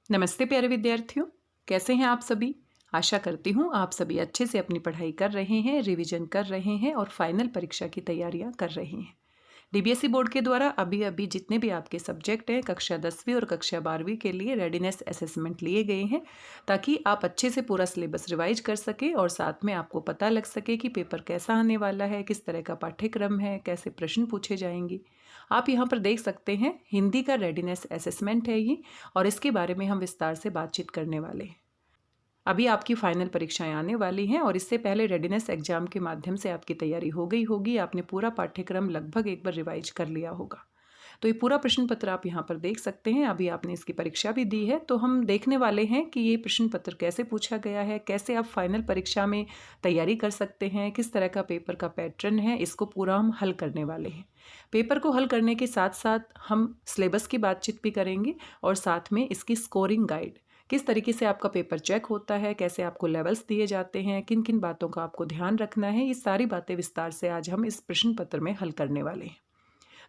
नमस्ते प्यारे विद्यार्थियों, कैसे हैं आप सभी। आशा करती हूँ आप सभी अच्छे से अपनी पढ़ाई कर रहे हैं, रिवीजन कर रहे हैं और फाइनल परीक्षा की तैयारियां कर रहे हैं। डीबीएसई बोर्ड के द्वारा अभी अभी जितने भी आपके सब्जेक्ट हैं कक्षा 10वीं और कक्षा 12वीं के लिए रेडीनेस असेसमेंट लिए गए हैं, ताकि आप अच्छे से पूरा सिलेबस रिवाइज कर सके और साथ में आपको पता लग सके कि पेपर कैसा आने वाला है, किस तरह का पाठ्यक्रम है, कैसे प्रश्न पूछे जाएंगे। आप यहाँ पर देख सकते हैं हिंदी का रेडीनेस असेसमेंट है ये, और इसके बारे में हम विस्तार से बातचीत करने वाले हैं। अभी आपकी फाइनल परीक्षाएं आने वाली हैं और इससे पहले रेडीनेस एग्जाम के माध्यम से आपकी तैयारी हो गई होगी। आपने पूरा पाठ्यक्रम लगभग एक बार रिवाइज कर लिया होगा। तो ये पूरा प्रश्न पत्र आप यहाँ पर देख सकते हैं। अभी आपने इसकी परीक्षा भी दी है, तो हम देखने वाले हैं कि ये प्रश्न पत्र कैसे पूछा गया है, कैसे आप फाइनल परीक्षा में तैयारी कर सकते हैं, किस तरह का पेपर का पैटर्न है, इसको पूरा हम हल करने वाले हैं। पेपर को हल करने के साथ साथ हम सिलेबस की बातचीत भी करेंगे और साथ में इसकी स्कोरिंग गाइड, किस तरीके से आपका पेपर चेक होता है, कैसे आपको लेवल्स दिए जाते हैं, किन किन बातों का आपको ध्यान रखना है, ये सारी बातें विस्तार से आज हम इस प्रश्न पत्र में हल करने वाले हैं।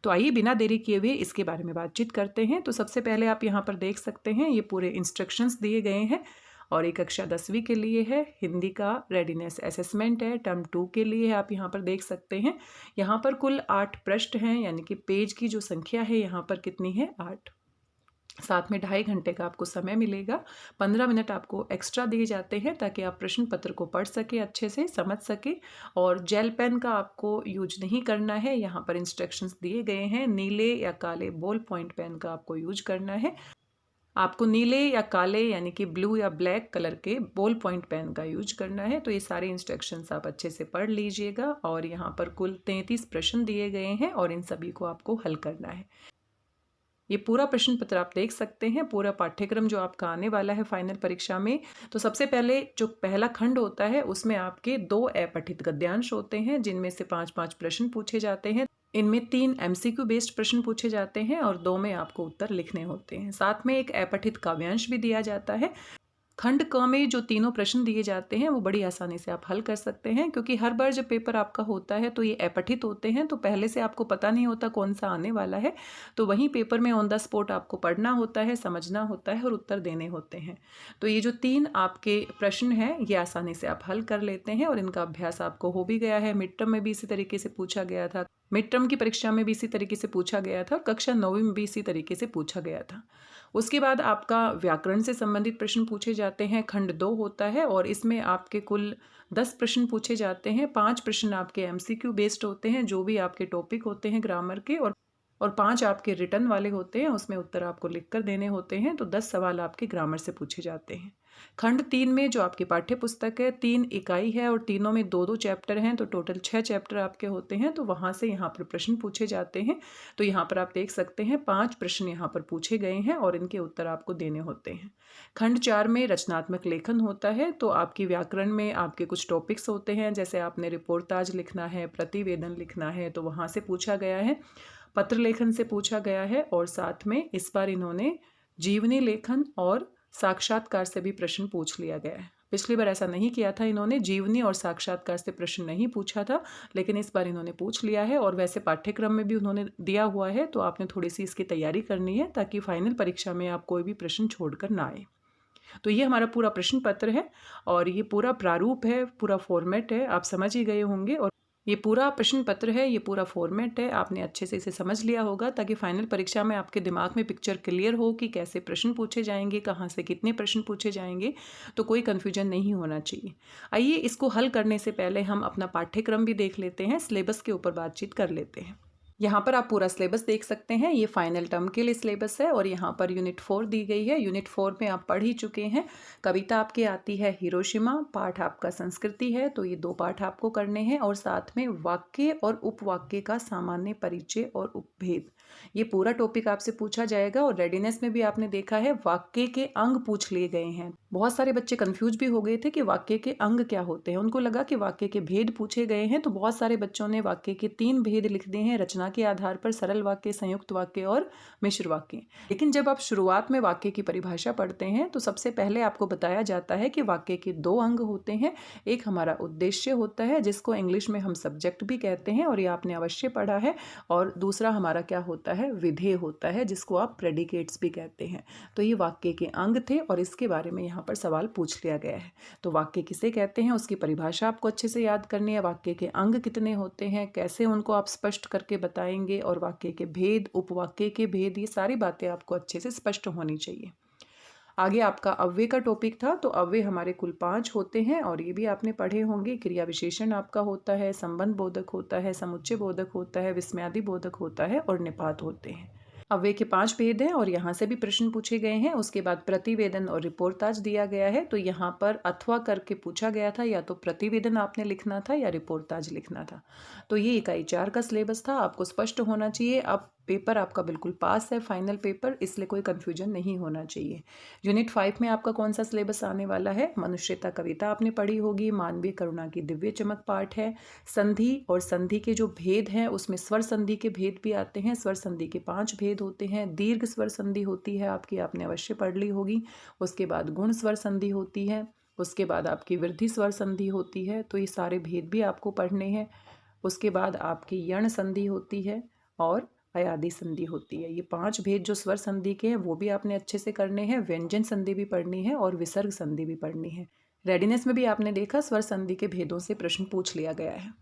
तो आइए बिना देरी किए हुए इसके बारे में बातचीत करते हैं। तो सबसे पहले आप यहाँ पर देख सकते हैं ये पूरे इंस्ट्रक्शंस दिए गए हैं और एक कक्षा 10वीं के लिए है, हिंदी का रेडीनेस असेसमेंट है, टर्म 2 के लिए है। आप यहाँ पर देख सकते हैं यहाँ पर कुल 8 पृष्ठ हैं, यानी कि पेज की जो संख्या है यहाँ पर कितनी है, 8। साथ में 2.5 घंटे का आपको समय मिलेगा। 15 मिनट आपको एक्स्ट्रा दिए जाते हैं ताकि आप प्रश्न पत्र को पढ़ सके, अच्छे से समझ सके। और जेल पेन का आपको यूज नहीं करना है, यहाँ पर इंस्ट्रक्शंस दिए गए हैं। नीले या काले बॉल पॉइंट पेन का आपको यूज करना है। आपको नीले या काले यानी कि ब्लू या ब्लैक कलर के बॉल पॉइंट पेन का यूज करना है। तो ये सारे इंस्ट्रक्शंस आप अच्छे से पढ़ लीजिएगा। और यहाँ पर कुल 33 प्रश्न दिए गए हैं और इन सभी को आपको हल करना है। ये पूरा प्रश्न पत्र आप देख सकते हैं, पूरा पाठ्यक्रम जो आपका आने वाला है फाइनल परीक्षा में। तो सबसे पहले जो पहला खंड होता है उसमें आपके 2 अपठित गद्यांश होते हैं, जिनमें से 5-5 प्रश्न पूछे जाते हैं। इनमें 3 एमसीक्यू बेस्ड प्रश्न पूछे जाते हैं और 2 में आपको उत्तर लिखने होते हैं। साथ में एक अपठित काव्यांश भी दिया जाता है। खंड क में जो तीनों प्रश्न दिए जाते हैं वो बड़ी आसानी से आप हल कर सकते हैं, क्योंकि हर बार जब पेपर आपका होता है तो ये अपठित होते हैं, तो पहले से आपको पता नहीं होता कौन सा आने वाला है। तो वहीं पेपर में ऑन द स्पॉट आपको पढ़ना होता है, समझना होता है और उत्तर देने होते हैं। तो ये जो 3 आपके प्रश्न हैं ये आसानी से आप हल कर लेते हैं और इनका अभ्यास आपको हो भी गया है। मिड टर्म में भी इसी तरीके से पूछा गया था, मिड टर्म की परीक्षा में भी इसी तरीके से पूछा गया था, कक्षा 9वीं में भी इसी तरीके से पूछा गया था। उसके बाद आपका व्याकरण से संबंधित प्रश्न पूछे जाते हैं। खंड 2 होता है और इसमें आपके कुल 10 प्रश्न पूछे जाते हैं। 5 प्रश्न आपके एमसीक्यू बेस्ड होते हैं, जो भी आपके टॉपिक होते हैं ग्रामर के, और 5 आपके रिटर्न वाले होते हैं, उसमें उत्तर आपको लिखकर देने होते हैं। तो 10 सवाल आपके ग्रामर से पूछे जाते हैं। खंड 3 में जो आपकी पाठ्य पुस्तक है 3 इकाई है और तीनों में 2-2 चैप्टर हैं, तो टोटल 6 चैप्टर आपके होते हैं। तो वहाँ से यहाँ पर प्रश्न पूछे जाते हैं। तो यहाँ पर आप देख सकते हैं 5 प्रश्न यहाँ पर पूछे गए हैं और इनके उत्तर आपको देने होते हैं। खंड 4 में रचनात्मक लेखन होता है। तो आपकी व्याकरण में आपके कुछ टॉपिक्स होते हैं, जैसे आपने रिपोर्टाज लिखना है, प्रतिवेदन लिखना है, तो वहाँ से पूछा गया है। पत्र लेखन से पूछा गया है और साथ में इस बार इन्होंने जीवनी लेखन और साक्षात्कार से भी प्रश्न पूछ लिया गया है। पिछली बार ऐसा नहीं किया था, इन्होंने जीवनी और साक्षात्कार से प्रश्न नहीं पूछा था, लेकिन इस बार इन्होंने पूछ लिया है। और वैसे पाठ्यक्रम में भी उन्होंने दिया हुआ है, तो आपने थोड़ी सी इसकी तैयारी करनी है ताकि फाइनल परीक्षा में आप कोई भी प्रश्न छोड़कर ना आए। तो ये हमारा पूरा प्रश्न पत्र है और ये पूरा प्रारूप है, पूरा फॉर्मेट है, आप समझ ही गए होंगे। और ये पूरा प्रश्न पत्र है, ये पूरा फॉर्मेट है, आपने अच्छे से इसे समझ लिया होगा ताकि फाइनल परीक्षा में आपके दिमाग में पिक्चर क्लियर हो कि कैसे प्रश्न पूछे जाएंगे, कहाँ से कितने प्रश्न पूछे जाएंगे, तो कोई कन्फ्यूजन नहीं होना चाहिए। आइए इसको हल करने से पहले हम अपना पाठ्यक्रम भी देख लेते हैं, सिलेबस के ऊपर बातचीत कर लेते हैं। यहाँ पर आप पूरा सिलेबस देख सकते हैं, ये फाइनल टर्म के लिए सिलेबस है और यहाँ पर यूनिट 4 दी गई है। यूनिट 4 में आप पढ़ ही चुके हैं। कविता आपकी आती है हिरोशिमा, पाठ आपका संस्कृति है, तो ये 2 पाठ आपको करने हैं और साथ में वाक्य और उपवाक्य का सामान्य परिचय और उपभेद, ये पूरा टॉपिक आपसे पूछा जाएगा। और रेडीनेस में भी आपने देखा है वाक्य के अंग पूछ लिए गए हैं, बहुत सारे बच्चे कंफ्यूज भी हो गए थे कि वाक्य के अंग क्या होते हैं। उनको लगा कि वाक्य के भेद पूछे गए हैं, तो बहुत सारे बच्चों ने वाक्य के 3 भेद लिख दिए हैं रचना के आधार पर: सरल वाक्य, संयुक्त वाक्य और मिश्र वाक्य। लेकिन जब आप शुरुआत में वाक्य की परिभाषा पढ़ते हैं तो सबसे पहले आपको बताया जाता है कि वाक्य के 2 अंग होते हैं। एक हमारा उद्देश्य होता है, जिसको इंग्लिश में हम सब्जेक्ट भी कहते हैं और ये आपने अवश्य पढ़ा है, और दूसरा हमारा क्या होता है, विधेय होता है, जिसको आप प्रेडिकेट्स भी कहते हैं। तो ये वाक्य के अंग थे और इसके बारे में यहाँ पर सवाल पूछ लिया गया है। तो वाक्य किसे कहते हैं उसकी परिभाषा आपको अच्छे से याद करनी है। वाक्य के अंग कितने होते हैं, कैसे उनको आप स्पष्ट करके बताएंगे, और वाक्य के भेद, उपवाक्य के भेद, ये सारी बातें आपको अच्छे से स्पष्ट होनी चाहिए। आगे आपका अव्यय का टॉपिक था। तो अव्यय हमारे कुल 5 होते हैं और ये भी आपने पढ़े होंगे। क्रिया विशेषण आपका होता है, संबंध बोधक होता है, समुच्चय बोधक होता है, विस्मयादि बोधक होता है और निपात होते हैं। अव्यय के 5 भेद हैं और यहाँ से भी प्रश्न पूछे गए हैं। उसके बाद प्रतिवेदन और रिपोर्टाज दिया गया है। तो यहाँ पर अथवा करके पूछा गया था, या तो प्रतिवेदन आपने लिखना था या रिपोर्टाज लिखना था। तो ये इकाई 4 का सिलेबस था, आपको स्पष्ट होना चाहिए। अब पेपर आपका बिल्कुल पास है, फाइनल पेपर, इसलिए कोई कन्फ्यूजन नहीं होना चाहिए। यूनिट 5 में आपका कौन सा सिलेबस आने वाला है? मनुष्यता कविता आपने पढ़ी होगी, मानवीय करुणा की दिव्य चमक पाठ है, संधि और संधि के जो भेद हैं उसमें स्वर संधि के भेद भी आते हैं। स्वर संधि के 5 भेद होते हैं। दीर्घ स्वर संधि होती है आपकी, आपने अवश्य पढ़ ली होगी। उसके बाद गुण स्वर संधि होती है, उसके बाद आपकी वृद्धि स्वर संधि होती है। तो ये सारे भेद भी आपको पढ़ने हैं। उसके बाद आपकी यण संधि होती है और अयादि संधि होती है। ये 5 भेद जो स्वर संधि के हैं वो भी आपने अच्छे से करने हैं। व्यंजन संधि भी पढ़नी है और विसर्ग संधि भी पढ़नी है। रेडीनेस में भी आपने देखा स्वर संधि के भेदों से प्रश्न पूछ लिया गया है।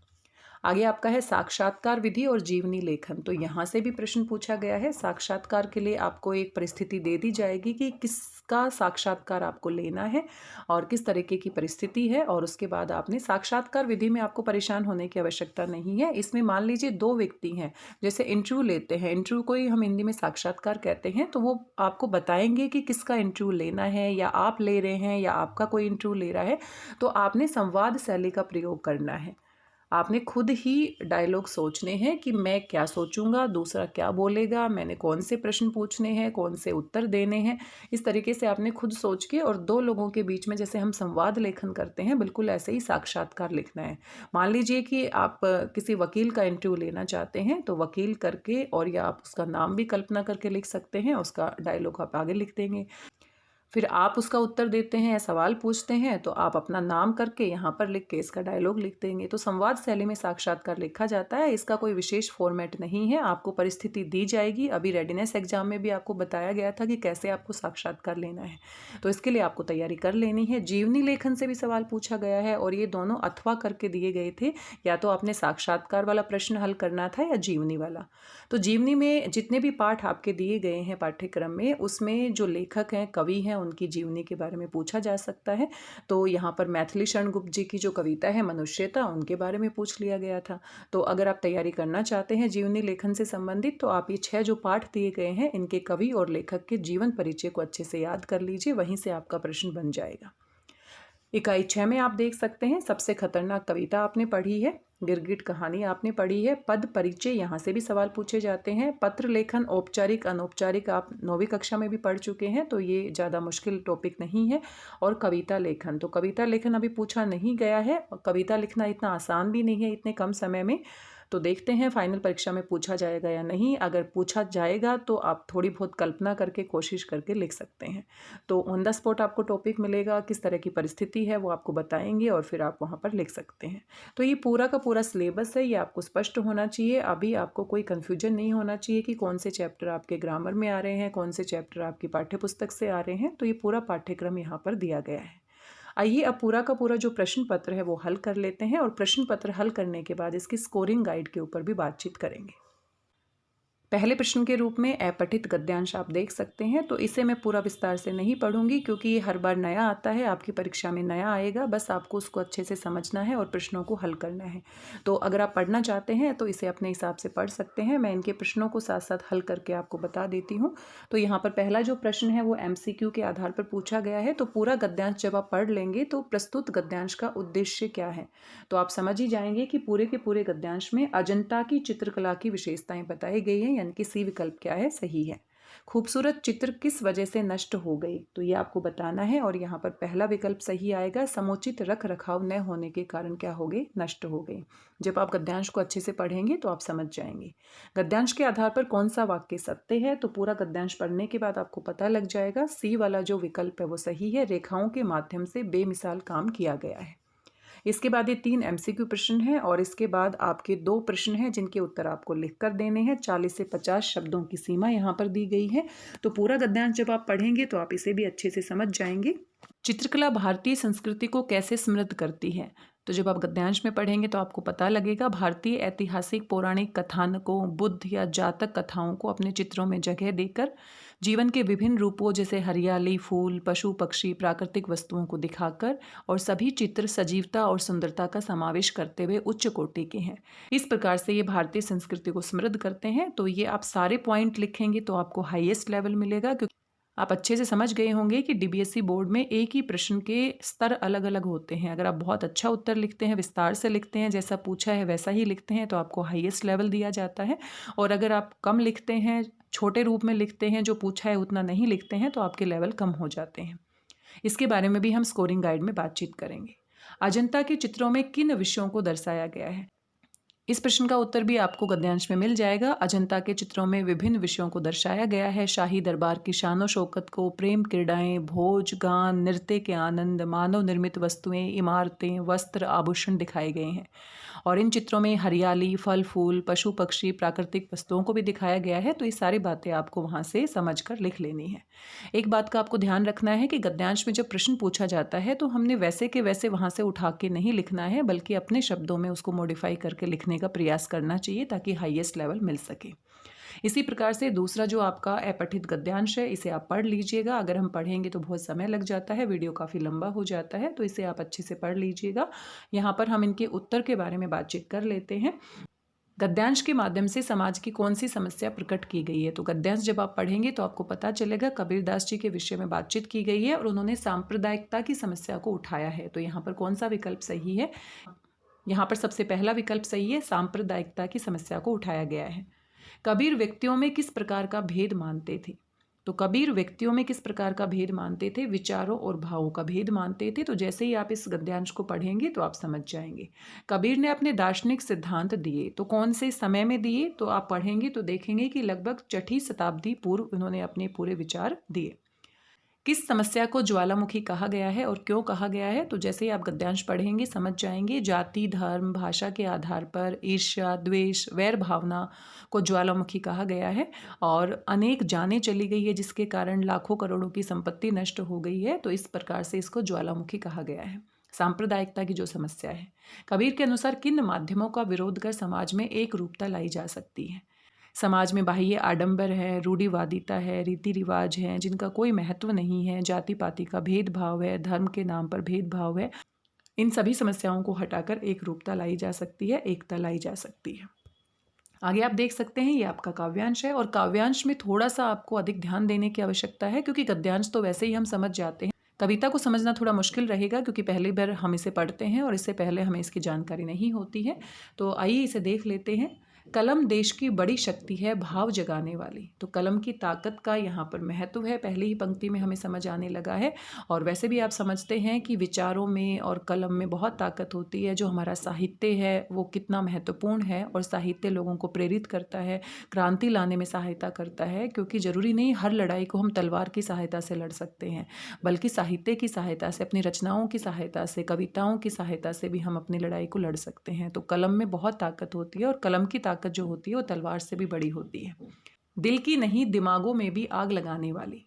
आगे आपका है साक्षात्कार विधि और जीवनी लेखन। तो यहाँ से भी प्रश्न पूछा गया है। साक्षात्कार के लिए आपको एक परिस्थिति दे दी जाएगी कि किसका साक्षात्कार आपको लेना है और किस तरीके की परिस्थिति है, और उसके बाद आपने साक्षात्कार विधि में आपको परेशान होने की आवश्यकता नहीं है। इसमें मान लीजिए 2 व्यक्ति हैं, जैसे इंटरव्यू लेते हैं, इंटरव्यू को ही हम हिंदी में साक्षात्कार कहते हैं। तो वो आपको बताएंगे कि किसका इंटरव्यू लेना है, या आप ले रहे हैं या आपका कोई इंटरव्यू ले रहा है। तो आपने संवाद शैली का प्रयोग करना है। आपने खुद ही डायलॉग सोचने हैं कि मैं क्या सोचूंगा, दूसरा क्या बोलेगा, मैंने कौन से प्रश्न पूछने हैं, कौन से उत्तर देने हैं। इस तरीके से आपने खुद सोच के, और 2 लोगों के बीच में जैसे हम संवाद लेखन करते हैं, बिल्कुल ऐसे ही साक्षात्कार लिखना है। मान लीजिए कि आप किसी वकील का इंटरव्यू लेना चाहते हैं, तो वकील करके, और या आप उसका नाम भी कल्पना करके लिख सकते हैं, उसका डायलॉग आप आगे लिख देंगे। फिर आप उसका उत्तर देते हैं या सवाल पूछते हैं, तो आप अपना नाम करके यहाँ पर लिख के इसका डायलॉग लिख देंगे। तो संवाद शैली में साक्षात्कार लिखा जाता है। इसका कोई विशेष फॉर्मेट नहीं है, आपको परिस्थिति दी जाएगी। अभी रेडीनेस एग्जाम में भी आपको बताया गया था कि कैसे आपको साक्षात्कार लेना है, तो इसके लिए आपको तैयारी कर लेनी है। जीवनी लेखन से भी सवाल पूछा गया है और ये दोनों अथवा करके दिए गए थे, या तो आपने साक्षात्कार वाला प्रश्न हल करना था या जीवनी वाला। तो जीवनी में जितने भी पाठ आपके दिए गए हैं पाठ्यक्रम में, उसमें जो लेखक हैं, कवि हैं, उनकी जीवनी के बारे में पूछा जा सकता है। तो यहाँ पर मैथिली शरण गुप्त जी की जो कविता है मनुष्यता, उनके बारे में पूछ लिया गया था। तो अगर आप तैयारी करना चाहते हैं जीवनी लेखन से संबंधित, तो आप ये 6 जो पाठ दिए गए हैं, इनके कवि और लेखक के जीवन परिचय को अच्छे से याद कर लीजिए, वहीं से आपका प्रश्न बन जाएगा। इकाई 6 में आप देख सकते हैं सबसे खतरनाक कविता आपने पढ़ी है, गिरगिट कहानी आपने पढ़ी है, पद परिचय यहाँ से भी सवाल पूछे जाते हैं। पत्र लेखन औपचारिक अनौपचारिक आप 9वीं कक्षा में भी पढ़ चुके हैं, तो ये ज़्यादा मुश्किल टॉपिक नहीं है। और कविता लेखन, तो कविता लेखन अभी पूछा नहीं गया है, और कविता लिखना इतना आसान भी नहीं है इतने कम समय में। तो देखते हैं फाइनल परीक्षा में पूछा जाएगा या नहीं। अगर पूछा जाएगा तो आप थोड़ी बहुत कल्पना करके, कोशिश करके लिख सकते हैं। तो ऑन द स्पॉट आपको टॉपिक मिलेगा, किस तरह की परिस्थिति है वो आपको बताएंगे, और फिर आप वहाँ पर लिख सकते हैं। तो ये पूरा का पूरा सिलेबस है, ये आपको स्पष्ट होना चाहिए। अभी आपको कोई कन्फ्यूजन नहीं होना चाहिए कि कौन से चैप्टर आपके ग्रामर में आ रहे हैं, कौन से चैप्टर आपकी पाठ्यपुस्तक से आ रहे हैं। तो ये पूरा पाठ्यक्रम यहाँ पर दिया गया है। आइए अब पूरा का पूरा जो प्रश्न पत्र है वो हल कर लेते हैं, और प्रश्न पत्र हल करने के बाद इसकी स्कोरिंग गाइड के ऊपर भी बातचीत करेंगे। पहले प्रश्न के रूप में अपठित गद्यांश आप देख सकते हैं। तो इसे मैं पूरा विस्तार से नहीं पढ़ूंगी, क्योंकि ये हर बार नया आता है, आपकी परीक्षा में नया आएगा। बस आपको उसको अच्छे से समझना है और प्रश्नों को हल करना है। तो अगर आप पढ़ना चाहते हैं तो इसे अपने हिसाब से पढ़ सकते हैं। मैं इनके प्रश्नों को साथ साथ हल करके आपको बता देती हूँ। तो यहाँ पर पहला जो प्रश्न है वो MCQ के आधार पर पूछा गया है। तो पूरा गद्यांश जब आप पढ़ लेंगे तो प्रस्तुत गद्यांश का उद्देश्य क्या है, तो आप समझ ही जाएंगे कि पूरे के पूरे गद्यांश में अजंता की चित्रकला की विशेषताएं बताई गई हैं, यानी कि सी विकल्प क्या है, सही है। खूबसूरत चित्र किस वजह से नष्ट हो गई, तो ये आपको बताना है। और यहाँ पर पहला विकल्प सही आएगा, समुचित रख रखाव न होने के कारण क्या हो गई, नष्ट हो गई। जब आप गद्यांश को अच्छे से पढ़ेंगे तो आप समझ जाएंगे। गद्यांश के आधार पर कौन सा वाक्य सत्य है, तो पूरा गद्यांश पढ़ने के बाद आपको पता लग जाएगा। सी वाला जो विकल्प है वो सही है, रेखाओं के माध्यम से बेमिसाल काम किया गया है। इसके बाद ये 3 MCQ प्रश्न हैं और इसके बाद आपके 2 प्रश्न हैं जिनके उत्तर आपको लिख कर देने हैं। 40 से 50 शब्दों की सीमा यहाँ पर दी गई है। तो पूरा गद्यांश जब आप पढ़ेंगे तो आप इसे भी अच्छे से समझ जाएंगे। चित्रकला भारतीय संस्कृति को कैसे समृद्ध करती है, तो जब आप गद्यांश में पढ़ेंगे तो आपको पता लगेगा। भारतीय ऐतिहासिक पौराणिक कथानकों, बुद्ध या जातक कथाओं को अपने चित्रों में जगह देकर जीवन के विभिन्न रूपों जैसे हरियाली, फूल, पशु पक्षी, प्राकृतिक वस्तुओं को दिखाकर, और सभी चित्र सजीवता और सुंदरता का समावेश करते हुए उच्च कोटि के हैं। इस प्रकार से ये भारतीय संस्कृति को समृद्ध करते हैं। तो ये आप सारे पॉइंट लिखेंगे तो आपको हाईएस्ट लेवल मिलेगा, क्योंकि आप अच्छे से समझ गए होंगे कि DBSE बोर्ड में एक ही प्रश्न के स्तर अलग अलग होते हैं। अगर आप बहुत अच्छा उत्तर लिखते हैं, विस्तार से लिखते हैं, जैसा पूछा है वैसा ही लिखते हैं, तो आपको हाईएस्ट लेवल दिया जाता है। और अगर आप कम लिखते हैं, छोटे रूप में लिखते हैं, जो पूछा है उतना नहीं लिखते हैं, तो आपके लेवल कम हो जाते हैं। इसके बारे में भी हम स्कोरिंग गाइड में बातचीत करेंगे। अजंता के चित्रों में किन विषयों को दर्शाया गया है, इस प्रश्न का उत्तर भी आपको गद्यांश में मिल जाएगा। अजंता के चित्रों में विभिन्न विषयों को दर्शाया गया है। शाही दरबार की शानो शौकत को, प्रेम क्रीड़ाएं, भोज गान, नृत्य के आनंद, मानव निर्मित वस्तुएं, इमारतें, वस्त्र, आभूषण दिखाए गए हैं। और इन चित्रों में हरियाली, फल फूल, पशु पक्षी, प्राकृतिक वस्तुओं को भी दिखाया गया है। तो ये सारी बातें आपको वहाँ से समझ कर लिख लेनी है। एक बात का आपको ध्यान रखना है कि गद्यांश में जब प्रश्न पूछा जाता है तो हमने वैसे के वैसे वहाँ से उठा के नहीं लिखना है, बल्कि अपने शब्दों में उसको मॉडिफाई करके लिखने का प्रयास करना चाहिए, ताकि हाईएस्ट लेवल मिल सके। इसी प्रकार से दूसरा जो आपका अपठित गद्यांश है, इसे आप पढ़ लीजिएगा। अगर हम पढ़ेंगे तो बहुत समय लग जाता है, वीडियो काफ़ी लंबा हो जाता है, तो इसे आप अच्छे से पढ़ लीजिएगा। यहाँ पर हम इनके उत्तर के बारे में बातचीत कर लेते हैं। गद्यांश के माध्यम से समाज की कौन सी समस्या प्रकट की गई है, तो गद्यांश जब आप पढ़ेंगे तो आपको पता चलेगा। कबीरदास जी के विषय में बातचीत की गई है और उन्होंने सांप्रदायिकता की समस्या को उठाया है। तो यहाँ पर कौन सा विकल्प सही है, यहाँ पर सबसे पहला विकल्प सही है, सांप्रदायिकता की समस्या को उठाया गया है। कबीर व्यक्तियों में किस प्रकार का भेद मानते थे, तो कबीर व्यक्तियों में किस प्रकार का भेद मानते थे, विचारों और भावों का भेद मानते थे। तो जैसे ही आप इस गद्यांश को पढ़ेंगे तो आप समझ जाएंगे। कबीर ने अपने दार्शनिक सिद्धांत दिए, तो कौन से समय में दिए, तो आप पढ़ेंगे तो देखेंगे कि लगभग 6ठी शताब्दी पूर्व उन्होंने अपने पूरे विचार दिए। किस समस्या को ज्वालामुखी कहा गया है और क्यों कहा गया है, तो जैसे ही आप गद्यांश पढ़ेंगे समझ जाएंगे। जाति, धर्म, भाषा के आधार पर ईर्ष्या, द्वेष, वैर भावना को ज्वालामुखी कहा गया है। और अनेक जानें चली गई है, जिसके कारण लाखों करोड़ों की संपत्ति नष्ट हो गई है। तो इस प्रकार से इसको ज्वालामुखी कहा गया है, सांप्रदायिकता की जो समस्या है। कबीर के अनुसार किन माध्यमों का विरोध कर समाज में एक रूपता लाई जा सकती है, समाज में बाह्य आडंबर है, रूढ़िवादिता है, रीति रिवाज है जिनका कोई महत्व नहीं है, जाति पाति का भेदभाव है, धर्म के नाम पर भेदभाव है। इन सभी समस्याओं को हटाकर एक रूपता लाई जा सकती है, एकता लाई जा सकती है। आगे आप देख सकते हैं, ये आपका काव्यांश है। और काव्यांश में थोड़ा सा आपको अधिक ध्यान देने की आवश्यकता है, क्योंकि गद्यांश तो वैसे ही हम समझ जाते हैं। कविता को समझना थोड़ा मुश्किल रहेगा, क्योंकि पहली बार हम इसे पढ़ते हैं और इससे पहले हमें इसकी जानकारी नहीं होती है। तो आइए इसे देख लेते हैं। कलम देश की बड़ी शक्ति है, भाव जगाने वाली। तो कलम की ताकत का यहाँ पर महत्व है, पहली ही पंक्ति में हमें समझ आने लगा है। और वैसे भी आप समझते हैं कि विचारों में और कलम में बहुत ताकत होती है। जो हमारा साहित्य है वो कितना महत्वपूर्ण है, और साहित्य लोगों को प्रेरित करता है, क्रांति लाने में सहायता करता है। क्योंकि ज़रूरी नहीं हर लड़ाई को हम तलवार की सहायता से लड़ सकते हैं, बल्कि साहित्य की सहायता से, अपनी रचनाओं की सहायता से, कविताओं की सहायता से भी हम अपनी लड़ाई को लड़ सकते हैं। तो कलम में बहुत ताकत होती है, और कलम की ताकत जो होती है वो तलवार से भी बड़ी होती है। दिल की नहीं, दिमागों में भी आग लगाने वाली,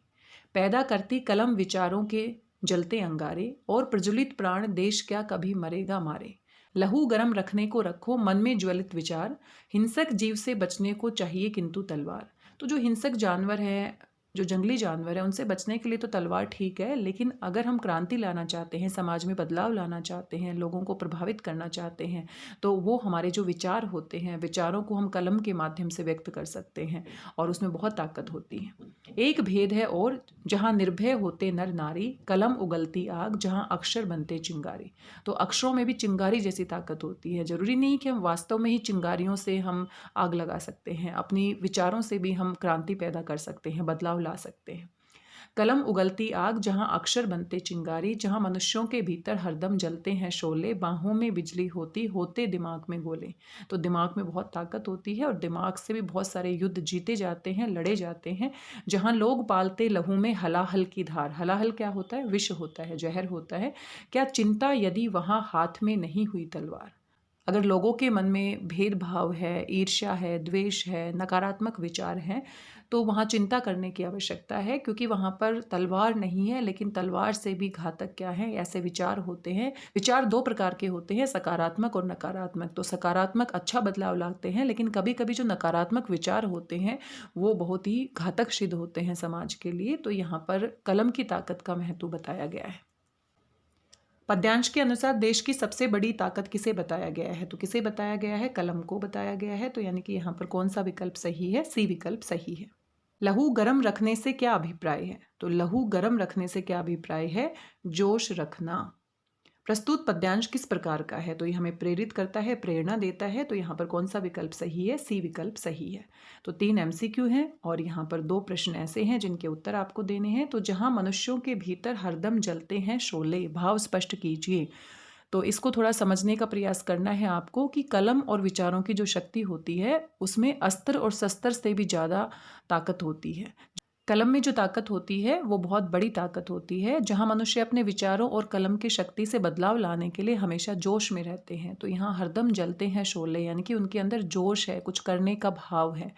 पैदा करती कलम विचारों के जलते अंगारे, और प्रज्वलित प्राण देश क्या कभी मरेगा मारे। लहू गरम रखने को रखो, मन में ज्वलित विचार, हिंसक जीव से बचने को चाहिए किंतु तलवार। तो जो हिंसक जानवर है, जो जंगली जानवर है उनसे बचने के लिए तो तलवार ठीक है, लेकिन अगर हम क्रांति लाना चाहते हैं, समाज में बदलाव लाना चाहते हैं, लोगों को प्रभावित करना चाहते हैं, तो वो हमारे जो विचार होते हैं, विचारों को हम कलम के माध्यम से व्यक्त कर सकते हैं और उसमें बहुत ताकत होती है। एक भेद है और जहाँ निर्भय होते नर नारी, कलम उगलती आग, जहाँ अक्षर बनते चिंगारी। तो अक्षरों में भी चिंगारी जैसी ताकत होती है। जरूरी नहीं कि हम वास्तव में ही चिंगारियों से हम आग लगा सकते हैं, अपनी विचारों से भी हम क्रांति पैदा कर सकते हैं, बदलाव ला सकते हैं। कलम उगलती आग, जहाँ अक्षर बनते चिंगारी, जहाँ मनुष्यों के भीतर हरदम जलते हैं शोले, बाहों में बिजली होती, होते दिमाग में गोले। तो दिमाग में बहुत ताकत होती है और दिमाग से भी बहुत सारे युद्ध जीते जाते हैं, लड़े जाते हैं। जहाँ लोग पालते लहू में हलाहल की धार। हलाहल क्या होता है? विष होता है, जहर होता है। क्या चिंता यदि वहाँ हाथ में नहीं हुई तलवार। अगर लोगों के मन में भेदभाव है, ईर्ष्या है, द्वेष है, नकारात्मक विचार हैं, तो वहाँ चिंता करने की आवश्यकता है, क्योंकि वहाँ पर तलवार नहीं है, लेकिन तलवार से भी घातक क्या है, ऐसे विचार होते हैं। विचार दो प्रकार के होते हैं, सकारात्मक और नकारात्मक। तो सकारात्मक अच्छा बदलाव लाते हैं, लेकिन कभी कभी जो नकारात्मक विचार होते हैं वो बहुत ही घातक सिद्ध होते हैं समाज के लिए। तो यहाँ पर कलम की ताकत का महत्व बताया गया है। पद्यांश के अनुसार देश की सबसे बड़ी ताकत किसे बताया गया है? तो किसे बताया गया है? कलम को बताया गया है। तो यानी कि यहाँ पर कौन सा विकल्प सही है? सी विकल्प सही है। लहू गर्म रखने से क्या अभिप्राय है? तो लहू गर्म रखने से क्या अभिप्राय है? जोश रखना। प्रस्तुत पद्यांश किस प्रकार का है? तो ये हमें प्रेरित करता है, प्रेरणा देता है। तो यहाँ पर कौन सा विकल्प सही है? सी विकल्प सही है। तो 3 MCQ हैं और यहाँ पर 2 प्रश्न ऐसे हैं जिनके उत्तर आपको देने हैं। तो जहाँ मनुष्यों के भीतर हरदम जलते हैं शोले, भाव स्पष्ट कीजिए। तो इसको थोड़ा समझने का प्रयास करना है आपको कि कलम और विचारों की जो शक्ति होती है उसमें अस्त्र और शस्त्र से भी ज़्यादा ताकत होती है। कलम में जो ताकत होती है वो बहुत बड़ी ताकत होती है, जहाँ मनुष्य अपने विचारों और कलम की शक्ति से बदलाव लाने के लिए हमेशा जोश में रहते हैं। तो यहाँ हरदम जलते हैं शोले, यानी कि उनके अंदर जोश है, कुछ करने का भाव है,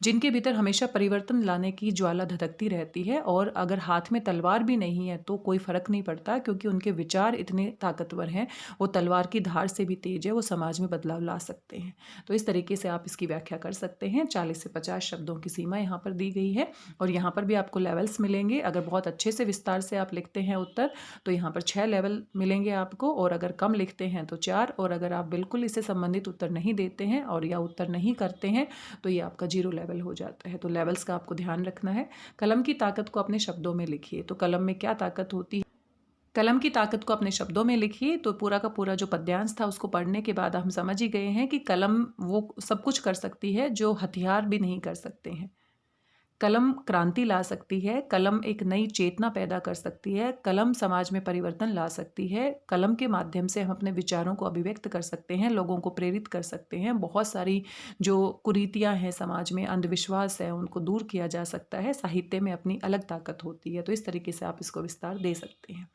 जिनके भीतर हमेशा परिवर्तन लाने की ज्वाला धधकती रहती है। और अगर हाथ में तलवार भी नहीं है तो कोई फर्क नहीं पड़ता, क्योंकि उनके विचार इतने ताकतवर हैं, वो तलवार की धार से भी तेज है, वो समाज में बदलाव ला सकते हैं। तो इस तरीके से आप इसकी व्याख्या कर सकते हैं। 40 से 50 शब्दों की सीमा यहाँ पर दी गई है और यहाँ पर भी आपको लेवल्स मिलेंगे। अगर बहुत अच्छे से विस्तार से आप लिखते हैं उत्तर तो यहाँ पर 6 लेवल मिलेंगे आपको, और अगर कम लिखते हैं तो 4, और अगर आप बिल्कुल इससे संबंधित उत्तर नहीं देते हैं और या उत्तर नहीं करते हैं तो ये आपका 0 लेवल हो जाता है। तो लेवल्स का आपको ध्यान रखना है। कलम की ताकत को अपने शब्दों में लिखिए। तो कलम में क्या ताकत होती है? कलम की ताकत को अपने शब्दों में लिखिए। तो पूरा का पूरा जो पद्यांश था उसको पढ़ने के बाद हम समझ ही गए हैं कि कलम वो सब कुछ कर सकती है जो हथियार भी नहीं कर सकते हैं। कलम क्रांति ला सकती है, कलम एक नई चेतना पैदा कर सकती है, कलम समाज में परिवर्तन ला सकती है, कलम के माध्यम से हम अपने विचारों को अभिव्यक्त कर सकते हैं, लोगों को प्रेरित कर सकते हैं। बहुत सारी जो कुरीतियां हैं समाज में, अंधविश्वास है, उनको दूर किया जा सकता है। साहित्य में अपनी अलग ताकत होती है। तो इस तरीके से आप इसको विस्तार दे सकते हैं।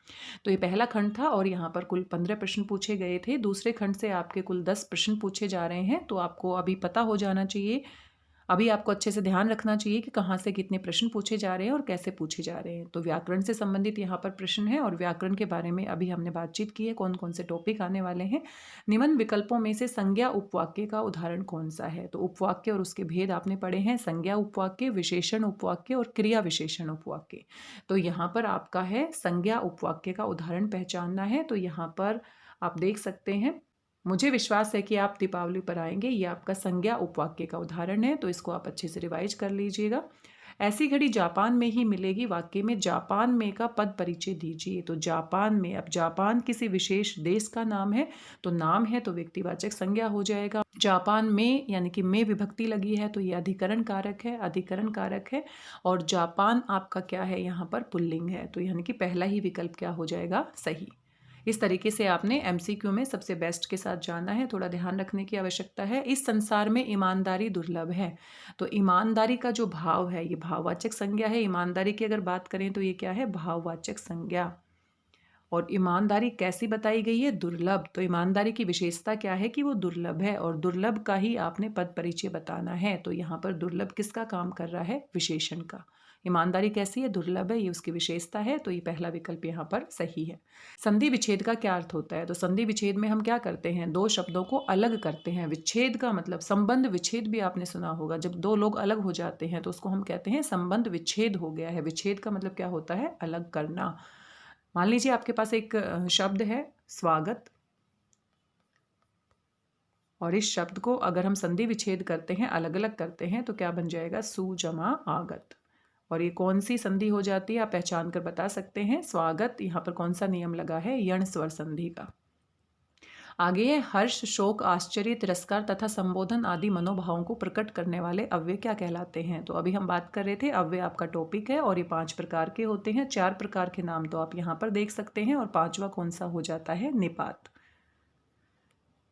तो ये पहला खंड था और यहाँ पर कुल 15 प्रश्न पूछे गए थे। दूसरे खंड से आपके कुल 10 प्रश्न पूछे जा रहे हैं। तो आपको अभी पता हो जाना चाहिए, अभी आपको अच्छे से ध्यान रखना चाहिए कि कहाँ से कितने प्रश्न पूछे जा रहे हैं और कैसे पूछे जा रहे हैं। तो व्याकरण से संबंधित यहाँ पर प्रश्न है और व्याकरण के बारे में अभी हमने बातचीत की है, कौन कौन से टॉपिक आने वाले हैं। निम्न विकल्पों में से संज्ञा उपवाक्य का उदाहरण कौन सा है? तो उपवाक्य और उसके भेद आपने पढ़े हैं, संज्ञा उपवाक्य, विशेषण उपवाक्य और क्रिया विशेषण उपवाक्य। तो यहाँ पर आपका है संज्ञा उपवाक्य का उदाहरण पहचानना है। तो यहाँ पर आप देख सकते हैं, मुझे विश्वास है कि आप दीपावली पर आएंगे। ये आपका संज्ञा उपवाक्य का उदाहरण है, तो इसको आप अच्छे से रिवाइज कर लीजिएगा। ऐसी घड़ी जापान में ही मिलेगी, वाक्य में जापान में का पद परिचय दीजिए। तो जापान में, अब जापान किसी विशेष देश का नाम है, तो नाम है तो व्यक्तिवाचक संज्ञा हो जाएगा। जापान में यानी कि में विभक्ति लगी है तो ये अधिकरण कारक है, अधिकरण कारक है। और जापान आपका क्या है? यहाँ पर पुल्लिंग है, तो यानी कि पहला ही विकल्प क्या हो जाएगा? सही। इस तरीके से आपने MCQ में सबसे बेस्ट के साथ जाना है। थोड़ा ध्यान रखने की आवश्यकता है। इस संसार में ईमानदारी दुर्लभ है। तो ईमानदारी का जो भाव है ये भाववाचक संज्ञा है। ईमानदारी की अगर बात करें तो ये क्या है? भाववाचक संज्ञा। और ईमानदारी कैसी बताई गई है? दुर्लभ। तो ईमानदारी की विशेषता क्या है? कि वो दुर्लभ है, और दुर्लभ का ही आपने पद परिचय बताना है। तो यहाँ पर दुर्लभ किसका काम कर रहा है? विशेषण का। ईमानदारी कैसी है? दुर्लभ है, ये उसकी विशेषता है, तो ये पहला विकल्प यहाँ पर सही है। संधि विच्छेद का क्या अर्थ होता है? तो संधि विच्छेद में हम क्या करते हैं? दो शब्दों को अलग करते हैं। विच्छेद का मतलब संबंध विच्छेद भी आपने सुना होगा, जब दो लोग अलग हो जाते हैं तो उसको हम कहते हैं संबंध विच्छेद हो गया है। विच्छेद का मतलब क्या होता है? अलग करना। मान लीजिए आपके पास एक शब्द है स्वागत, और इस शब्द को अगर हम संधि विच्छेद करते हैं, अलग अलग करते हैं, तो क्या बन जाएगा? सु जमा आगत। और ये कौन सी संधि हो जाती है? आप पहचान कर बता सकते हैं। स्वागत, यहाँ पर कौन सा नियम लगा है? यण स्वर संधि का। आगे है हर्ष, शोक, आश्चर्य, तिरस्कार तथा संबोधन आदि मनोभावों को प्रकट करने वाले अव्यय क्या कहलाते हैं? तो अभी हम बात कर रहे थे, अव्यय आपका टॉपिक है और ये 5 प्रकार के होते हैं। 4 प्रकार के नाम तो आप यहाँ पर देख सकते हैं और 5वां कौन सा हो जाता है? निपात।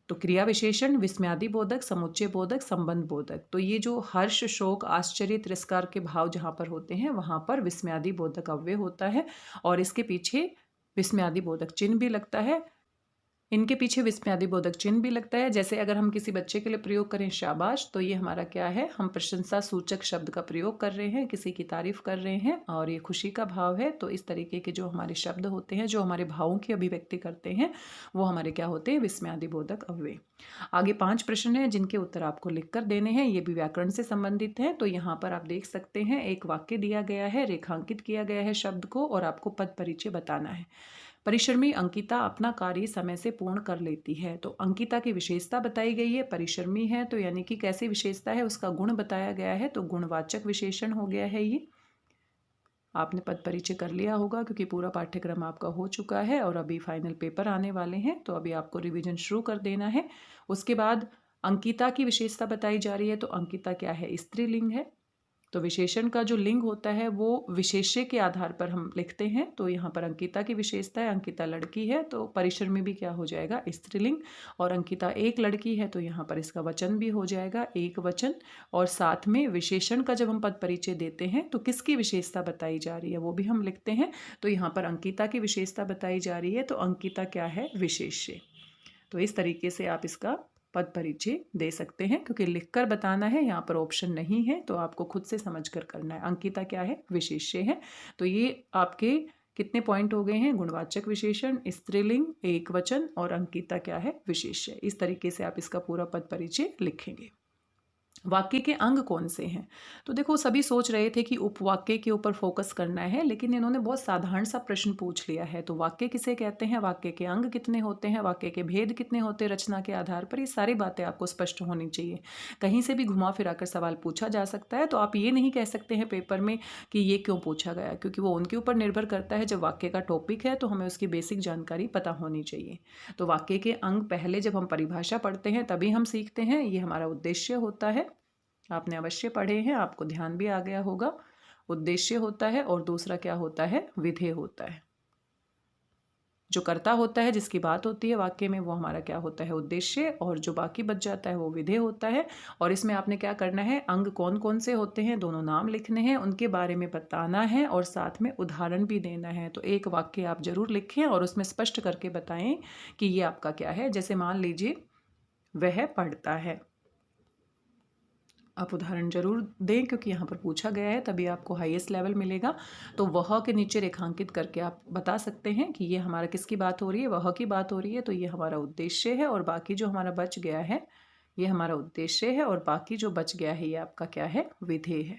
तो क्रिया विशेषण विस्मयादि बोधक, समुच्चय बोधक, संबंध बोधक। तो ये जो हर्ष, शोक, आश्चर्य, तिरस्कार के भाव जहाँ पर होते हैं वहाँ पर विस्मयादि बोधक अव्यय होता है और इसके पीछे विस्मयादि बोधक चिन्ह भी लगता है। इनके पीछे विस्मयादि बोधक चिन्ह भी लगता है। जैसे अगर हम किसी बच्चे के लिए प्रयोग करें शाबाश, तो ये हमारा क्या है? हम प्रशंसा सूचक शब्द का प्रयोग कर रहे हैं, किसी की तारीफ कर रहे हैं और ये खुशी का भाव है। तो इस तरीके के जो हमारे शब्द होते हैं, जो हमारे भावों की अभिव्यक्ति करते हैं, वो हमारे क्या होते हैं? विस्मयादि बोधक अव्यय। आगे 5 प्रश्न हैं जिनके उत्तर आपको लिख कर देने हैं। ये भी व्याकरण से संबंधित हैं। तो यहाँ पर आप देख सकते हैं, एक वाक्य दिया गया है, रेखांकित किया गया है शब्द को और आपको पद परिचय बताना है। परिश्रमी अंकिता अपना कार्य समय से पूर्ण कर लेती है। तो अंकिता की विशेषता बताई गई है, परिश्रमी है, तो यानी कि कैसी विशेषता है, उसका गुण बताया गया है, तो गुणवाचक विशेषण हो गया है ये। आपने पद परिचय कर लिया होगा क्योंकि पूरा पाठ्यक्रम आपका हो चुका है और अभी फाइनल पेपर आने वाले हैं, तो अभी आपको रिवीजन शुरू कर देना है। उसके बाद अंकिता की विशेषता बताई जा रही है। तो अंकिता क्या है? स्त्रीलिंग है। तो विशेषण का जो लिंग होता है वो विशेष्य के आधार पर हम लिखते हैं। तो यहाँ पर अंकिता की विशेषता है, अंकिता लड़की है, तो परिश्रमी भी क्या हो जाएगा? स्त्रीलिंग। और अंकिता एक लड़की है, तो यहाँ पर इसका वचन भी हो जाएगा एक वचन। और साथ में विशेषण का जब हम पद परिचय देते हैं तो किसकी विशेषता बताई जा रही है वो भी हम लिखते हैं। तो यहाँ पर अंकिता की विशेषता बताई जा रही है, तो अंकिता क्या है? विशेष्य। तो इस तरीके से आप इसका पद परिचय दे सकते हैं, क्योंकि लिखकर बताना है, यहाँ पर ऑप्शन नहीं है, तो आपको खुद से समझकर करना है। अंकिता क्या है? विशेष्य है। तो ये आपके कितने पॉइंट हो गए हैं? गुणवाचक विशेषण, स्त्रीलिंग, एक वचन और अंकिता क्या है? विशेष्य। इस तरीके से आप इसका पूरा पद परिचय लिखेंगे। वाक्य के अंग कौन से हैं? तो देखो, सभी सोच रहे थे कि उपवाक्य के ऊपर फोकस करना है, लेकिन इन्होंने बहुत साधारण सा प्रश्न पूछ लिया है। तो वाक्य किसे कहते हैं, वाक्य के अंग कितने होते हैं, वाक्य के भेद कितने होते हैं रचना के आधार पर, ये सारी बातें आपको स्पष्ट होनी चाहिए। कहीं से भी घुमा फिरा कर सवाल पूछा जा सकता है, तो आप ये नहीं कह सकते हैं पेपर में कि ये क्यों पूछा गया, क्योंकि वो उनके ऊपर निर्भर करता है। जब वाक्य का टॉपिक है तो हमें उसकी बेसिक जानकारी पता होनी चाहिए। तो वाक्य के अंग पहले जब हम परिभाषा पढ़ते हैं तभी हम सीखते हैं, ये हमारा उद्देश्य होता है। आपने अवश्य पढ़े हैं, आपको ध्यान भी आ गया होगा। उद्देश्य होता है और दूसरा क्या होता है? विधेय होता है। जो कर्ता होता है, जिसकी बात होती है वाक्य में, वो हमारा क्या होता है? उद्देश्य। और जो बाकी बच जाता है वो विधेय होता है। और इसमें आपने क्या करना है? अंग कौन कौन से होते हैं दोनों नाम लिखने हैं, उनके बारे में बताना है और साथ में उदाहरण भी देना है। तो एक वाक्य आप जरूर लिखें और उसमें स्पष्ट करके बताएं कि ये आपका क्या है। जैसे मान लीजिए वह पढ़ता है, आप उदाहरण जरूर दें क्योंकि यहाँ पर पूछा गया है, तभी आपको हाईएस्ट लेवल मिलेगा। तो वह के नीचे रेखांकित करके आप बता सकते हैं कि ये हमारा किसकी बात हो रही है? वह की बात हो रही है। तो ये हमारा उद्देश्य है और बाकी जो हमारा बच गया है ये हमारा उद्देश्य है और बाकी जो बच गया है ये आपका क्या है? विधेय है।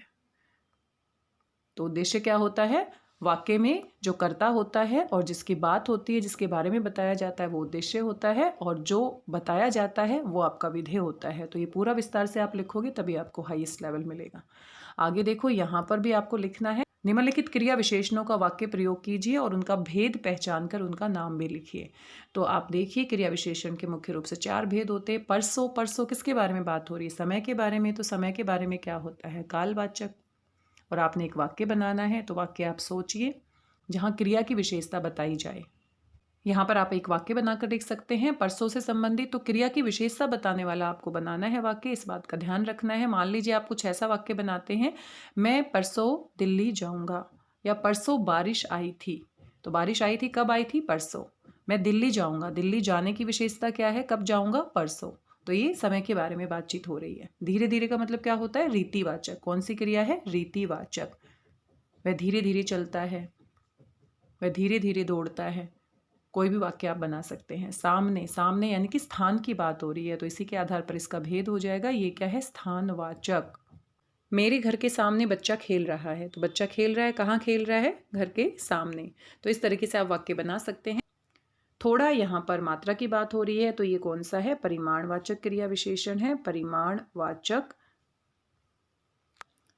तो उद्देश्य क्या होता है? वाक्य में जो कर्ता होता है और जिसकी बात होती है, जिसके बारे में बताया जाता है, वो उद्देश्य होता है और जो बताया जाता है वो आपका विधेय होता है। तो ये पूरा विस्तार से आप लिखोगे तभी आपको हाईएस्ट लेवल मिलेगा। आगे देखो, यहाँ पर भी आपको लिखना है, निम्नलिखित क्रिया विशेषणों का वाक्य प्रयोग कीजिए और उनका भेद पहचान कर उनका नाम भी लिखिए। तो आप देखिए, क्रिया विशेषण के मुख्य रूप से 4 भेद होते हैं। परसों, परसों किसके बारे में बात हो रही है? समय के बारे में। तो समय के बारे में क्या होता है? कालवाचक। और आपने एक वाक्य बनाना है, तो वाक्य आप सोचिए जहाँ क्रिया की विशेषता बताई जाए। यहाँ पर आप एक वाक्य बनाकर लिख सकते हैं परसों से संबंधित, तो क्रिया की विशेषता बताने वाला आपको बनाना है वाक्य, इस बात का ध्यान रखना है। मान लीजिए आप कुछ ऐसा वाक्य बनाते हैं, मैं परसों दिल्ली जाऊँगा, या परसों बारिश आई थी। तो बारिश आई थी, कब आई थी? परसों। मैं दिल्ली जाऊँगा, दिल्ली जाने की विशेषता क्या है? कब जाऊँगा? परसों। तो ये समय के बारे में बातचीत हो रही है। धीरे धीरे का मतलब क्या होता है? रीतिवाचक। कौन सी क्रिया है? रीतिवाचक। वह धीरे धीरे चलता है, वह धीरे धीरे दौड़ता है। कोई भी वाक्य आप बना सकते हैं। सामने, सामने यानी कि स्थान की बात हो रही है, तो इसी के आधार पर इसका भेद हो जाएगा। ये क्या है? स्थानवाचक। मेरे घर के सामने बच्चा खेल रहा है, तो बच्चा खेल रहा है, कहाँ खेल रहा है? घर के सामने। तो इस तरीके से आप वाक्य बना सकते हैं। थोड़ा यहाँ पर मात्रा की बात हो रही है, तो ये कौन सा है? परिमाणवाचक क्रिया विशेषण है, परिमाणवाचक।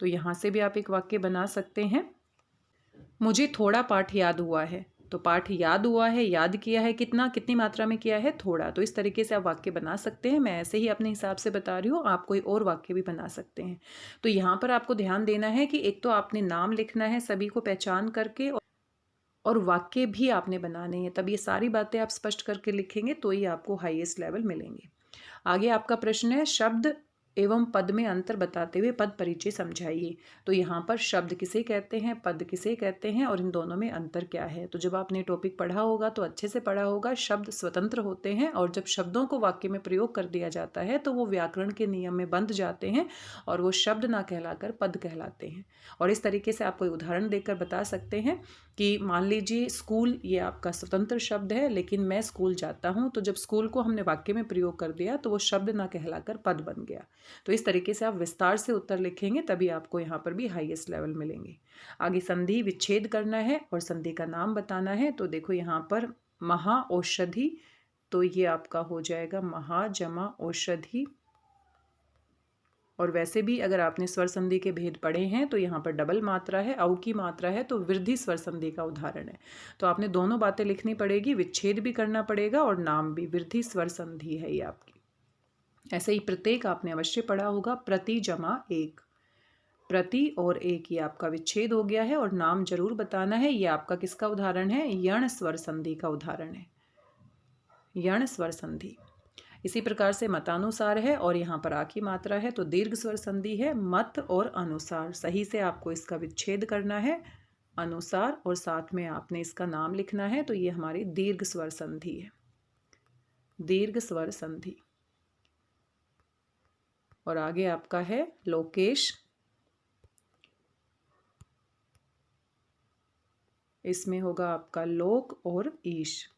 तो यहाँ से भी आप एक वाक्य बना सकते हैं। मुझे थोड़ा पाठ याद हुआ है, तो पाठ याद हुआ है, याद किया है कितना, कितनी मात्रा में किया है? थोड़ा। तो इस तरीके से आप वाक्य बना सकते हैं। मैं ऐसे ही अपने हिसाब से बता रही हूँ, आप कोई और वाक्य भी बना सकते हैं। तो यहाँ पर आपको ध्यान देना है कि एक तो आपने नाम लिखना है सभी को पहचान करके, और वाक्य भी आपने बनाने हैं। तब ये सारी बातें आप स्पष्ट करके लिखेंगे तो ही आपको हाईएस्ट लेवल मिलेंगे। आगे आपका प्रश्न है, शब्द एवं पद में अंतर बताते हुए पद परिचय समझाइए। तो यहाँ पर शब्द किसे कहते हैं, पद किसे कहते हैं, और इन दोनों में अंतर क्या है? तो जब आपने टॉपिक पढ़ा होगा तो अच्छे से पढ़ा होगा। शब्द स्वतंत्र होते हैं, और जब शब्दों को वाक्य में प्रयोग कर दिया जाता है तो वो व्याकरण के नियम में बंध जाते हैं और वो शब्द ना कहलाकर पद कहलाते हैं। और इस तरीके से आप कोई उदाहरण देकर बता सकते हैं कि मान लीजिए स्कूल, ये आपका स्वतंत्र शब्द है, लेकिन मैं स्कूल जाता हूँ, तो जब स्कूल को हमने वाक्य में प्रयोग कर दिया तो वो शब्द ना कहलाकर पद बन गया। तो इस तरीके से आप विस्तार से उत्तर लिखेंगे, तभी आपको यहाँ पर भी हाईएस्ट लेवल मिलेंगे। आगे संधि विच्छेद करना है और संधि का नाम बताना है। तो देखो यहाँ पर महाऔषधि, तो ये आपका हो जाएगा महा जमा औषधि। और वैसे भी अगर आपने स्वर संधि के भेद पढ़े हैं तो यहाँ पर डबल मात्रा है, औ की मात्रा है, तो वृद्धि स्वर संधि का उदाहरण है। तो आपने दोनों बातें लिखनी पड़ेगी, विच्छेद भी करना पड़ेगा और नाम भी। वृद्धि स्वर संधि है ये आपकी। ऐसे ही प्रत्येक आपने अवश्य पढ़ा होगा, प्रति जमा एक। प्रति और एक, ये आपका विच्छेद हो गया है। और नाम जरूर बताना है। ये आपका किसका उदाहरण है? यण स्वर संधि का उदाहरण है, यण स्वर संधि। इसी प्रकार से मतानुसार है, और यहाँ पर आ की मात्रा है, तो दीर्घ स्वर संधि है। मत और अनुसार, सही से आपको इसका विच्छेद करना है, अनुसार, और साथ में आपने इसका नाम लिखना है। तो ये हमारी दीर्घ स्वर संधि है, दीर्घ स्वर संधि। और आगे आपका है लोकेश, इसमें होगा आपका लोक और ईश।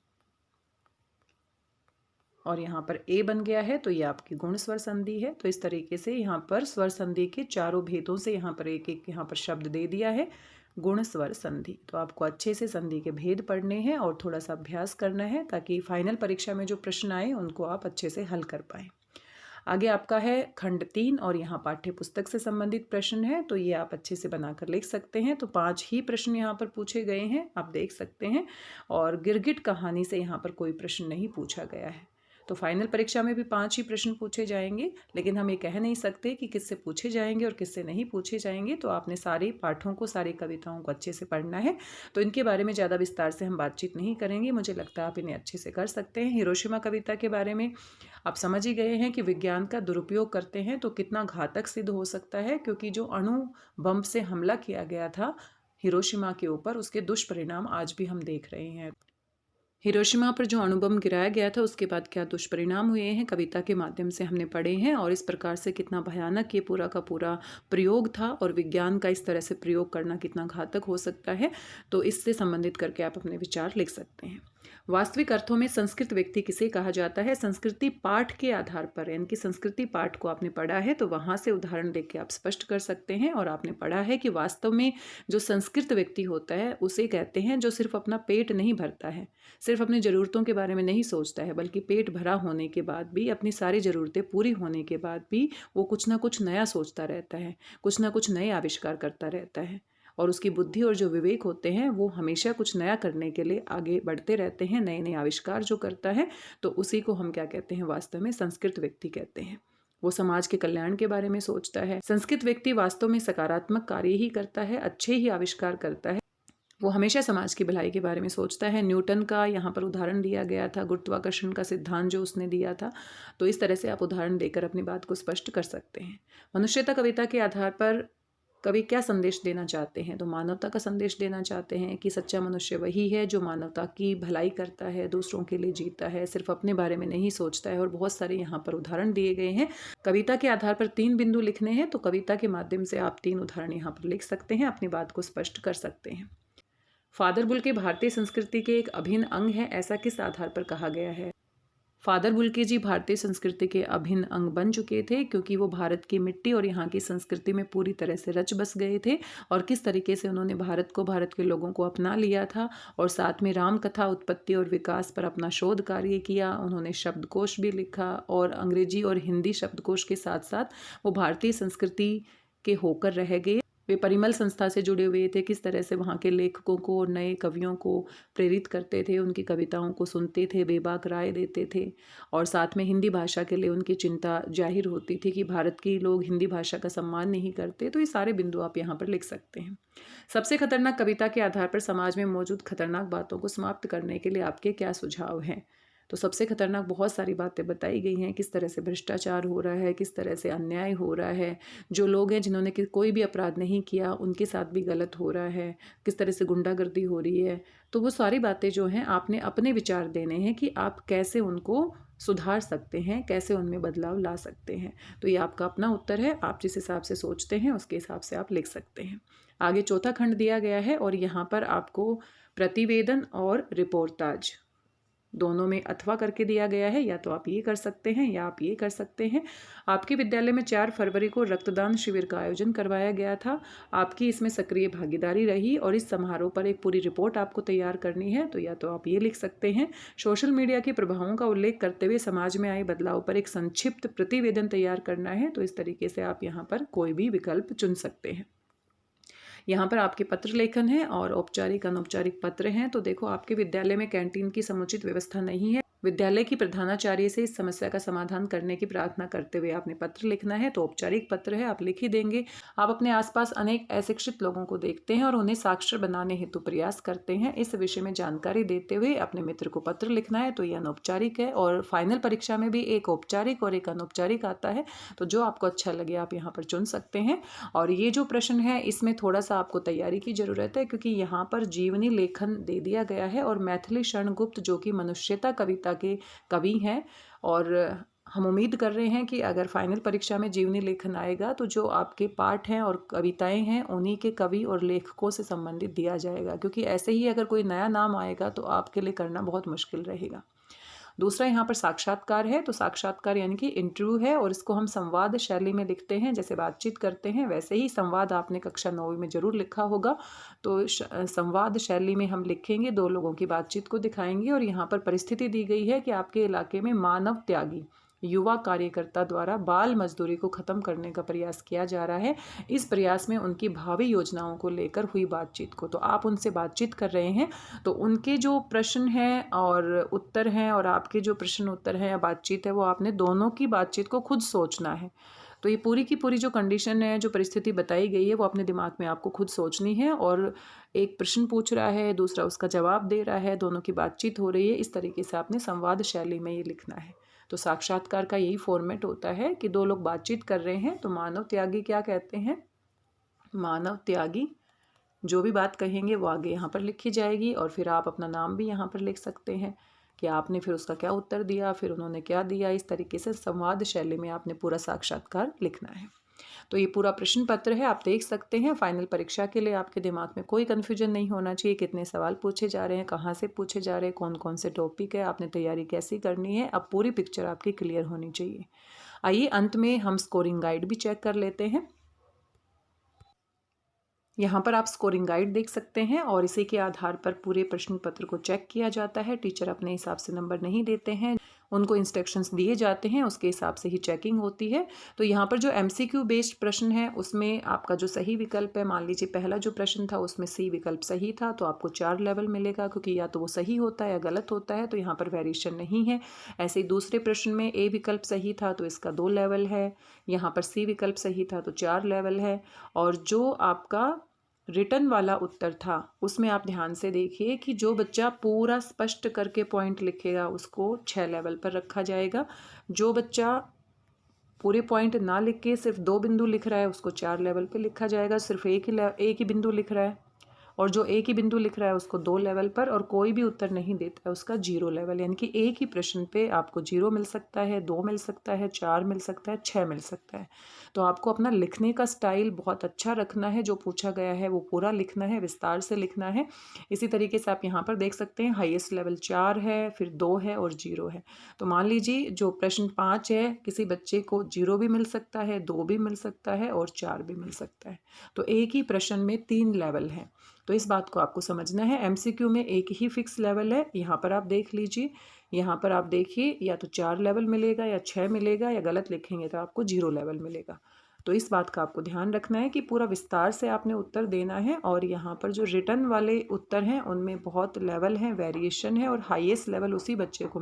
और यहाँ पर ए बन गया है, तो ये आपकी गुण स्वर संधि है। तो इस तरीके से यहाँ पर स्वर संधि के चारों भेदों से यहाँ पर एक एक यहाँ पर शब्द दे दिया है, गुण स्वर संधि। तो आपको अच्छे से संधि के भेद पढ़ने हैं और थोड़ा सा अभ्यास करना है, ताकि फाइनल परीक्षा में जो प्रश्न आए उनको आप अच्छे से हल कर पाएँ। आगे आपका है खंड 3, और यहाँ पाठ्य पुस्तक से संबंधित प्रश्न है, तो ये आप अच्छे से बनाकर लिख सकते हैं। तो 5 ही प्रश्न यहाँ पर पूछे गए हैं, आप देख सकते हैं। और गिरगिट कहानी से यहाँ पर कोई प्रश्न नहीं पूछा गया है। तो फाइनल परीक्षा में भी 5 ही प्रश्न पूछे जाएंगे, लेकिन हम ये कह नहीं सकते कि किससे पूछे जाएंगे और किससे नहीं पूछे जाएंगे। तो आपने सारे पाठों को, सारी कविताओं को अच्छे से पढ़ना है। तो इनके बारे में ज़्यादा विस्तार से हम बातचीत नहीं करेंगे, मुझे लगता है आप इन्हें अच्छे से कर सकते हैं। हिरोशिमा कविता के बारे में आप समझ ही गए हैं कि विज्ञान का दुरुपयोग करते हैं तो कितना घातक सिद्ध हो सकता है, क्योंकि जो अणु बम से हमला किया गया था हिरोशिमा के ऊपर, उसके दुष्परिणाम आज भी हम देख रहे हैं। हिरोशिमा पर जो अणुबम गिराया गया था उसके बाद क्या दुष्परिणाम हुए हैं, कविता के माध्यम से हमने पढ़े हैं। और इस प्रकार से कितना भयानक ये पूरा का पूरा प्रयोग था, और विज्ञान का इस तरह से प्रयोग करना कितना घातक हो सकता है। तो इससे संबंधित करके आप अपने विचार लिख सकते हैं। वास्तविक अर्थों में संस्कृत व्यक्ति किसे कहा जाता है? संस्कृति पाठ के आधार पर, यानी कि संस्कृति पाठ को आपने पढ़ा है तो वहाँ से उदाहरण देके आप स्पष्ट कर सकते हैं। और आपने पढ़ा है कि वास्तव में जो संस्कृत व्यक्ति होता है उसे कहते हैं जो सिर्फ अपना पेट नहीं भरता है, सिर्फ अपनी ज़रूरतों के बारे में नहीं सोचता है, बल्कि पेट भरा होने के बाद भी, अपनी सारी ज़रूरतें पूरी होने के बाद भी वो कुछ ना कुछ नया सोचता रहता है, कुछ ना कुछ नए आविष्कार करता रहता है। और उसकी बुद्धि और जो विवेक होते हैं वो हमेशा कुछ नया करने के लिए आगे बढ़ते रहते हैं, नए नए आविष्कार जो करता है। तो उसी को हम क्या कहते हैं? वास्तव में संस्कृत व्यक्ति कहते हैं। वो समाज के कल्याण के बारे में सोचता है। संस्कृत व्यक्ति वास्तव में सकारात्मक कार्य ही करता है, अच्छे ही आविष्कार करता है। वो हमेशा समाज की भलाई के बारे में सोचता है। न्यूटन का यहाँ पर उदाहरण दिया गया था, गुरुत्वाकर्षण का सिद्धांत जो उसने दिया था। तो इस तरह से आप उदाहरण देकर अपनी बात को स्पष्ट कर सकते हैं। मनुष्यता कविता के आधार पर कवि क्या संदेश देना चाहते हैं? तो मानवता का संदेश देना चाहते हैं कि सच्चा मनुष्य वही है जो मानवता की भलाई करता है, दूसरों के लिए जीता है, सिर्फ अपने बारे में नहीं सोचता है। और बहुत सारे यहाँ पर उदाहरण दिए गए हैं। कविता के आधार पर 3 बिंदु लिखने हैं, तो कविता के माध्यम से आप 3 उदाहरण यहाँ पर लिख सकते हैं, अपनी बात को स्पष्ट कर सकते हैं। फादर बुल के भारतीय संस्कृति के एक अभिन्न अंग है, ऐसा किस आधार पर कहा गया है? फादर बुल्के जी भारतीय संस्कृति के अभिन्न अंग बन चुके थे, क्योंकि वो भारत की मिट्टी और यहाँ की संस्कृति में पूरी तरह से रच बस गए थे। और किस तरीके से उन्होंने भारत को, भारत के लोगों को अपना लिया था, और साथ में राम कथा उत्पत्ति और विकास पर अपना शोध कार्य किया। उन्होंने शब्दकोश भी लिखा, और अंग्रेजी और हिंदी शब्दकोश के साथ साथ वो भारतीय संस्कृति के होकर रह गए। वे परिमल संस्था से जुड़े हुए थे, किस तरह से वहाँ के लेखकों को और नए कवियों को प्रेरित करते थे, उनकी कविताओं को सुनते थे, बेबाक राय देते थे। और साथ में हिंदी भाषा के लिए उनकी चिंता जाहिर होती थी कि भारत के लोग हिंदी भाषा का सम्मान नहीं करते। तो ये सारे बिंदु आप यहाँ पर लिख सकते हैं। सबसे खतरनाक कविता के आधार पर समाज में मौजूद खतरनाक बातों को समाप्त करने के लिए आपके क्या सुझाव हैं? तो सबसे खतरनाक बहुत सारी बातें बताई गई हैं, किस तरह से भ्रष्टाचार हो रहा है, किस तरह से अन्याय हो रहा है, जो लोग हैं जिन्होंने कोई भी अपराध नहीं किया उनके साथ भी गलत हो रहा है, किस तरह से गुंडागर्दी हो रही है। तो वो सारी बातें जो हैं आपने अपने विचार देने हैं कि आप कैसे उनको सुधार सकते हैं, कैसे उनमें बदलाव ला सकते हैं। तो ये आपका अपना उत्तर है, आप जिस हिसाब से सोचते हैं उसके हिसाब से आप लिख सकते हैं। आगे चौथा खंड दिया गया है, और यहाँ पर आपको प्रतिवेदन और रिपोर्टाज दोनों में अथवा करके दिया गया है। या तो आप ये कर सकते हैं या आप ये कर सकते हैं। आपके विद्यालय में 4 फरवरी को रक्तदान शिविर का आयोजन करवाया गया था। आपकी इसमें सक्रिय भागीदारी रही, और इस समारोह पर एक पूरी रिपोर्ट आपको तैयार करनी है। तो या तो आप ये लिख सकते हैं, सोशल मीडिया के प्रभावों का उल्लेख करते हुए समाज में आए बदलाव पर एक संक्षिप्त प्रतिवेदन तैयार करना है। तो इस तरीके से आप यहाँ पर कोई भी विकल्प चुन सकते हैं। यहाँ पर आपके पत्र लेखन है और औपचारिक अनौपचारिक पत्र हैं। तो देखो, आपके विद्यालय में कैंटीन की समुचित व्यवस्था नहीं है। विद्यालय की प्रधानाचार्य से इस समस्या का समाधान करने की प्रार्थना करते हुए आपने पत्र लिखना है। तो औपचारिक पत्र है, आप लिख ही देंगे। आप अपने आसपास अनेक अशिक्षित लोगों को देखते हैं और उन्हें साक्षर बनाने हेतु प्रयास करते हैं। इस विषय में जानकारी देते हुए अपने मित्र को पत्र लिखना है। तो ये अनौपचारिक है, और फाइनल परीक्षा में भी एक औपचारिक और एक अनौपचारिक आता है। तो जो आपको अच्छा लगे आप यहाँ पर चुन सकते हैं। और ये जो प्रश्न है इसमें थोड़ा सा आपको तैयारी की जरूरत है, क्योंकि यहाँ पर जीवनी लेखन दे दिया गया है, और मैथिली शरण गुप्त जो कि मनुष्यता कविता के कवि हैं, और हम उम्मीद कर रहे हैं कि अगर फाइनल परीक्षा में जीवनी लेखन आएगा तो जो आपके पाठ हैं और कविताएं हैं उन्हीं के कवि और लेखकों से संबंधित दिया जाएगा, क्योंकि ऐसे ही अगर कोई नया नाम आएगा तो आपके लिए करना बहुत मुश्किल रहेगा। दूसरा यहाँ पर साक्षात्कार है। तो साक्षात्कार यानी कि इंटरव्यू है, और इसको हम संवाद शैली में लिखते हैं, जैसे बातचीत करते हैं वैसे ही संवाद आपने कक्षा 9वीं में जरूर लिखा होगा। तो संवाद शैली में हम लिखेंगे, 2 लोगों की बातचीत को दिखाएंगे। और यहाँ पर परिस्थिति दी गई है कि आपके इलाके में मानव त्यागी युवा कार्यकर्ता द्वारा बाल मजदूरी को खत्म करने का प्रयास किया जा रहा है। इस प्रयास में उनकी भावी योजनाओं को लेकर हुई बातचीत को, तो आप उनसे बातचीत कर रहे हैं। तो उनके जो प्रश्न हैं और उत्तर हैं, और आपके जो प्रश्न उत्तर हैं या बातचीत है, वो आपने दोनों की बातचीत को खुद सोचना है। तो ये पूरी की पूरी जो कंडीशन है, जो परिस्थिति बताई गई है, वो अपने दिमाग में आपको खुद सोचनी है। और एक प्रश्न पूछ रहा है, दूसरा उसका जवाब दे रहा है, दोनों की बातचीत हो रही है। इस तरीके से आपने संवाद शैली में ये लिखना है। तो साक्षात्कार का यही फॉर्मेट होता है कि 2 लोग बातचीत कर रहे हैं। तो मानव त्यागी क्या कहते हैं? मानव त्यागी जो भी बात कहेंगे वो आगे यहाँ पर लिखी जाएगी, और फिर आप अपना नाम भी यहाँ पर लिख सकते हैं कि आपने फिर उसका क्या उत्तर दिया, फिर उन्होंने क्या दिया। इस तरीके से संवाद शैली में आपने पूरा साक्षात्कार लिखना है। तो ये पूरा प्रश्न पत्र है, आप देख सकते हैं। फाइनल परीक्षा के लिए आपके दिमाग में कोई कन्फ्यूजन नहीं होना चाहिए, कितने सवाल पूछे जा रहे हैं, कहाँ से पूछे जा रहे हैं, कौन कौन से टॉपिक है, आपने तैयारी कैसी करनी है। अब पूरी पिक्चर आपकी क्लियर होनी चाहिए। आइए अंत में हम स्कोरिंग गाइड भी चेक कर लेते हैं। यहाँ पर आप स्कोरिंग गाइड देख सकते हैं, और इसी के आधार पर पूरे प्रश्न पत्र को चेक किया जाता है। टीचर अपने हिसाब से नंबर नहीं देते हैं, उनको इंस्ट्रक्शंस दिए जाते हैं, उसके हिसाब से ही चेकिंग होती है। तो यहाँ पर जो MCQ बेस्ड प्रश्न है उसमें आपका जो सही विकल्प है, मान लीजिए पहला जो प्रश्न था उसमें C विकल्प सही था, तो आपको 4 लेवल मिलेगा, क्योंकि या तो वो सही होता है या गलत होता है, तो यहाँ पर वेरिएशन नहीं है। ऐसे ही दूसरे प्रश्न में A विकल्प सही था तो इसका 2 लेवल है, यहाँ पर C विकल्प सही था तो 4 लेवल है। और जो आपका रिटर्न वाला उत्तर था उसमें आप ध्यान से देखिए कि जो बच्चा पूरा स्पष्ट करके पॉइंट लिखेगा उसको 6 लेवल पर रखा जाएगा। जो बच्चा पूरे पॉइंट ना लिख के सिर्फ 2 बिंदु लिख रहा है उसको 4 लेवल पे लिखा जाएगा। सिर्फ एक ही बिंदु लिख रहा है और जो एक ही बिंदु लिख रहा है उसको 2 लेवल पर, और कोई भी उत्तर नहीं देता है उसका 0 लेवल। यानी कि एक ही प्रश्न पे आपको 0 मिल सकता है, 2 मिल सकता है, 4 मिल सकता है, 6 मिल सकता है। तो आपको अपना लिखने का स्टाइल बहुत अच्छा रखना है, जो पूछा गया है वो पूरा लिखना है, विस्तार से लिखना है। इसी तरीके से आप यहाँ पर देख सकते हैं हाईएस्ट लेवल 4 है, फिर 2 है और 0 है। तो मान लीजिए जो प्रश्न 5 है, किसी बच्चे को 0 भी मिल सकता है, 2 भी मिल सकता है और 4 भी मिल सकता है। तो एक ही प्रश्न में 3 लेवल है, तो इस बात को आपको समझना है। एमसीक्यू में एक ही फिक्स लेवल है। यहाँ पर आप देख लीजिए, यहाँ पर आप देखिए या तो 4 लेवल मिलेगा या 6 मिलेगा, या गलत लिखेंगे तो आपको 0 लेवल मिलेगा। तो इस बात का आपको ध्यान रखना है कि पूरा विस्तार से आपने उत्तर देना है। और यहाँ पर जो रिटर्न वाले उत्तर हैं उनमें बहुत लेवल हैं, वेरिएशन है, और हाईएस्ट लेवल उसी बच्चे को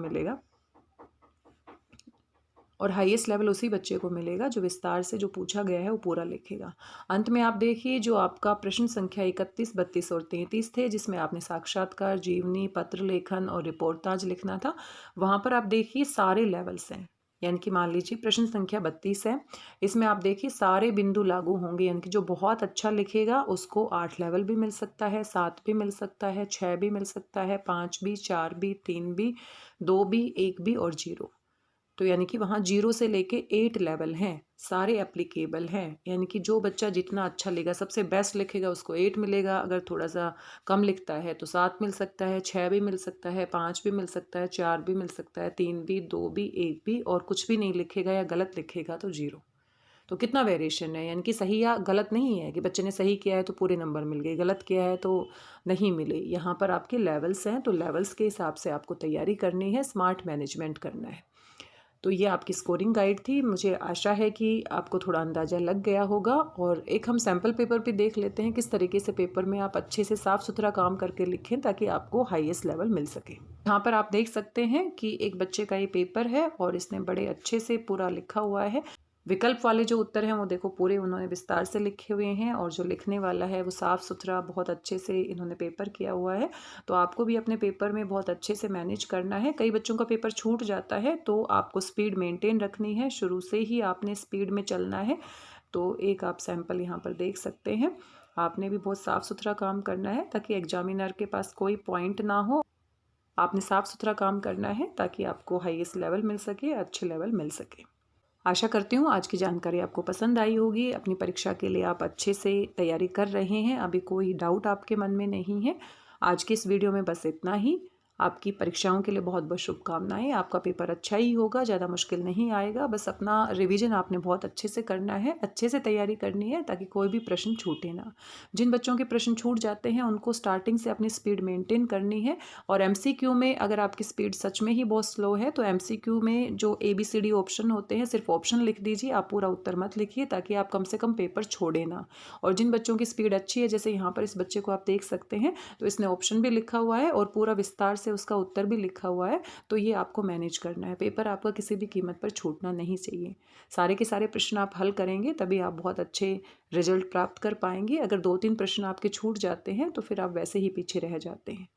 मिलेगा जो विस्तार से जो पूछा गया है वो पूरा लिखेगा। अंत में आप देखिए जो आपका प्रश्न संख्या 31, 32 और 33 थे, जिसमें आपने साक्षात्कार, जीवनी, पत्र लेखन और रिपोर्टाज लिखना था, वहाँ पर आप देखिए सारे लेवल्स हैं। यानी कि मान लीजिए प्रश्न संख्या 32 है, इसमें आप देखिए सारे बिंदु लागू होंगे। यानी कि जो बहुत अच्छा लिखेगा उसको 8 लेवल भी मिल सकता है, 7 भी मिल सकता है, 6 भी मिल सकता है, 5 भी, 4 भी, 3 भी, 2 भी, 1 भी और 0। तो यानी कि वहाँ 0 से लेके 8 लेवल हैं, सारे एप्लीकेबल हैं। यानी कि जो बच्चा जितना अच्छा लिखेगा, सबसे बेस्ट लिखेगा, उसको 8 मिलेगा। अगर थोड़ा सा कम लिखता है तो 7 मिल सकता है, 6 भी मिल सकता है, 5 भी मिल सकता है, 4 भी मिल सकता है, 3 भी, 2 भी, 1 भी, और कुछ भी नहीं लिखेगा या गलत लिखेगा तो 0। तो कितना वेरिएशन है, यानी कि सही या गलत नहीं है कि बच्चे ने सही किया है तो पूरे नंबर मिल गए, गलत किया है तो नहीं मिले। यहाँ पर आपके लेवल्स हैं, तो लेवल्स के हिसाब से आपको तैयारी करनी है, स्मार्ट मैनेजमेंट करना है। तो ये आपकी स्कोरिंग गाइड थी। मुझे आशा है कि आपको थोड़ा अंदाज़ा लग गया होगा। और एक हम सैम्पल पेपर भी देख लेते हैं, किस तरीके से पेपर में आप अच्छे से साफ़ सुथरा काम करके लिखें ताकि आपको हाईएस्ट लेवल मिल सके। यहाँ पर आप देख सकते हैं कि एक बच्चे का ये पेपर है और इसने बड़े अच्छे से पूरा लिखा हुआ है। विकल्प वाले जो उत्तर हैं वो देखो पूरे उन्होंने विस्तार से लिखे हुए हैं, और जो लिखने वाला है वो साफ़ सुथरा बहुत अच्छे से इन्होंने पेपर किया हुआ है। तो आपको भी अपने पेपर में बहुत अच्छे से मैनेज करना है। कई बच्चों का पेपर छूट जाता है तो आपको स्पीड मेंटेन रखनी है, शुरू से ही आपने स्पीड में चलना है। तो एक आप सैंपल यहाँ पर देख सकते हैं, आपने भी बहुत साफ़ सुथरा काम करना है ताकि एग्जामिनर के पास कोई पॉइंट ना हो। आपने साफ़ सुथरा काम करना है ताकि आपको हाईएस्ट लेवल मिल सके, अच्छे लेवल मिल सके। आशा करती हूँ आज की जानकारी आपको पसंद आई होगी। अपनी परीक्षा के लिए आप अच्छे से तैयारी कर रहे हैं, अभी कोई डाउट आपके मन में नहीं है। आज की इस वीडियो में बस इतना ही। आपकी परीक्षाओं के लिए बहुत बहुत शुभकामनाएं। आपका पेपर अच्छा ही होगा, ज़्यादा मुश्किल नहीं आएगा। बस अपना रिवीजन आपने बहुत अच्छे से करना है, अच्छे से तैयारी करनी है ताकि कोई भी प्रश्न छूटे ना। जिन बच्चों के प्रश्न छूट जाते हैं उनको स्टार्टिंग से अपनी स्पीड मेंटेन करनी है। और एमसीक्यू में अगर आपकी स्पीड सच में ही बहुत स्लो है तो एमसीक्यू में जो ABCD ऑप्शन होते हैं, सिर्फ ऑप्शन लिख दीजिए, आप पूरा उत्तर मत लिखिए ताकि आप कम से कम पेपर छोड़े ना। और जिन बच्चों की स्पीड अच्छी है, जैसे यहाँ पर इस बच्चे को आप देख सकते हैं, तो इसने ऑप्शन भी लिखा हुआ है और पूरा विस्तार से उसका उत्तर भी लिखा हुआ है। तो ये आपको मैनेज करना है। पेपर आपका किसी भी कीमत पर छूटना नहीं चाहिए। सारे के सारे प्रश्न आप हल करेंगे तभी आप बहुत अच्छे रिजल्ट प्राप्त कर पाएंगे। अगर 2-3 प्रश्न आपके छूट जाते हैं तो फिर आप वैसे ही पीछे रह जाते हैं।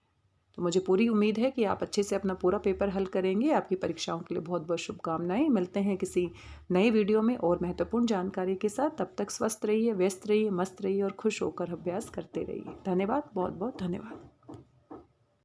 तो मुझे पूरी उम्मीद है कि आप अच्छे से अपना पूरा पेपर हल करेंगे। आपकी परीक्षाओं के लिए बहुत बहुत शुभकामनाएं। मिलते हैं किसी नए वीडियो में और महत्वपूर्ण जानकारी के साथ। तब तक स्वस्थ रहिए, व्यस्त रहिए, मस्त रहिए और खुश होकर अभ्यास करते रहिए। धन्यवाद, बहुत बहुत धन्यवाद।